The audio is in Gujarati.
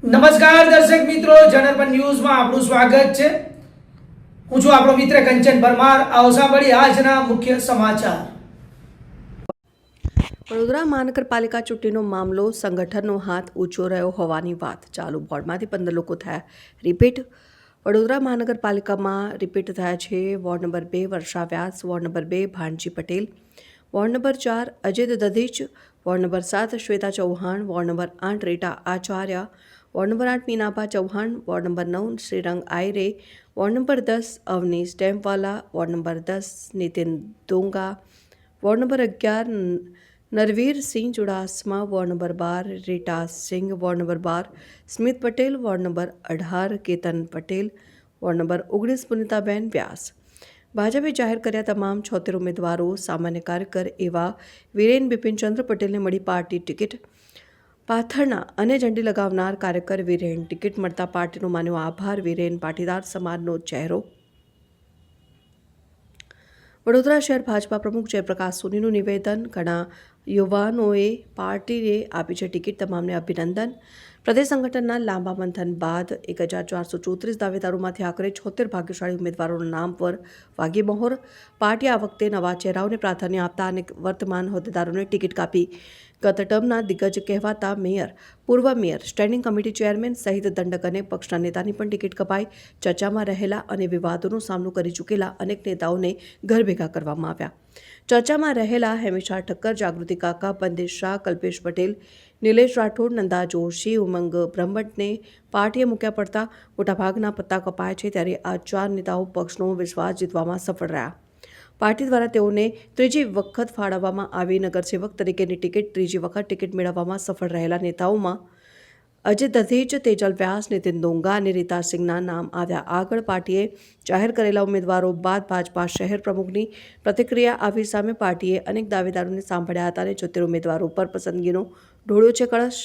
નમસ્કાર દર્શક મિત્રો, જનરપન ન્યૂઝમાં આપનું સ્વાગત છે. હું છું આપણો મિત્ર કંચન પરમાર. આવો સાંભળીએ આજના મુખ્ય સમાચાર. વડોદરા મહાનગરપાલિકા ચૂંટણીનો મામલો સંગઠનનો હાથ ઊંચો રહ્યો હોવાની વાત. ચાલુ બોર્ડમાંથી 15 લોકો થયા રિપીટ. વડોદરા મહાનગરપાલિકામાં રિપીટ થયા છે. Ward number 2 Varsha Vyas, ward number 2 Bhanji Patel, ward number 4 Ajit Dadhich, ward number 7 Shweta Chauhan, ward number 8 Rita Acharya, ward number 8 Meenaba Chauhan, ward number 9 Shrirang Ayare, ward number 10 Avnish Demwala, ward number 10 Nitin Donga, ward number 11 Narvir Singh Chudasama, ward number 12 Rita Singh, ward number 12 Smit Patel, ward number 18 Ketan Patel, ward number 19 Punitaben વ્યાસ. ભાજપે જાહેર કર્યા તમામ 76 ઉમેદવારો સામાન્ય કાર્યકર એવા વિરેન બિપિનચંદ્ર પટેલને મળી પાર્ટી ટિકિટ. પાથરના અને ઝંડી લગાવનાર કાર્યકર વિરેન ટિકિટ મળતા પાર્ટીનો માન્યો આભાર. વિરેન પાટીદાર સમાજનો ચહેરો. વડોદરા શહેર ભાજપા પ્રમુખ જયપ્રકાશ સોનીનું નિવેદન. ઘણા યુવાનોએ પાર્ટીએ આપી છે ટિકિટ, તમામને અભિનંદન. પ્રદેશ સંગઠનના લાંબા મંથન બાદ 1434 દાવેદારોમાંથી આખરે 76 ભાગ્યશાળી ઉમેદવારોના નામ પર વાગી મહોર. પાર્ટીએ આ વખતે નવા ચહેરાઓને પ્રાધાન્ય આપતા અને વર્તમાન હોદ્દેદારોને ટિકિટ કાપી. ગત ટર્મના દિગ્ગજ કહેવાતા મેયર, પૂર્વ મેયર, સ્ટેન્ડિંગ કમિટી ચેરમેન સહિત દંડક અને પક્ષના નેતાની પણ ટિકિટ કપાઈ. ચર્ચામાં રહેલા અને વિવાદોનો સામનો કરી ચૂકેલા અનેક નેતાઓને ઘર ભેગા કરવામાં આવ્યા. ચર્ચામાં રહેલા હેમિશા ઠક્કર, જાગૃતિ કાકા, બંદેશ શાહ, કલ્પેશ પટેલ, નિલેશ રાઠોડ, નંદા જોશી, ઉમંગ બ્રહ્મભટ્ટને પાર્ટીએ મૂક્યા પડતા મોટાભાગના પત્તા કપાયા છે. ત્યારે આ 4 નેતાઓ પક્ષનો વિશ્વાસ જીતવામાં સફળ રહ્યા. પાર્ટી દ્વારા તેઓને ત્રીજી વખત ફાળવવામાં આવી. નગરસેવક તરીકેની ટિકિટ. ત્રીજી વખત ટિકિટ મેળવવામાં સફળ રહેલા નેતાઓમાં અજિત દધીચ, તેજલ વ્યાસ, નીતિન દોંગા અને રીતા સિંહના નામ આવ્યા. આગળ પાર્ટીએ જાહેર કરેલા ઉમેદવારો બાદ ભાજપા શહેર પ્રમુખની પ્રતિક્રિયા આવી સામે. પાર્ટીએ અનેક દાવેદારોને સાંભળ્યા હતા અને 76 ઉમેદવારો પર પસંદગીનો ઢોળ્યો છે કળશ.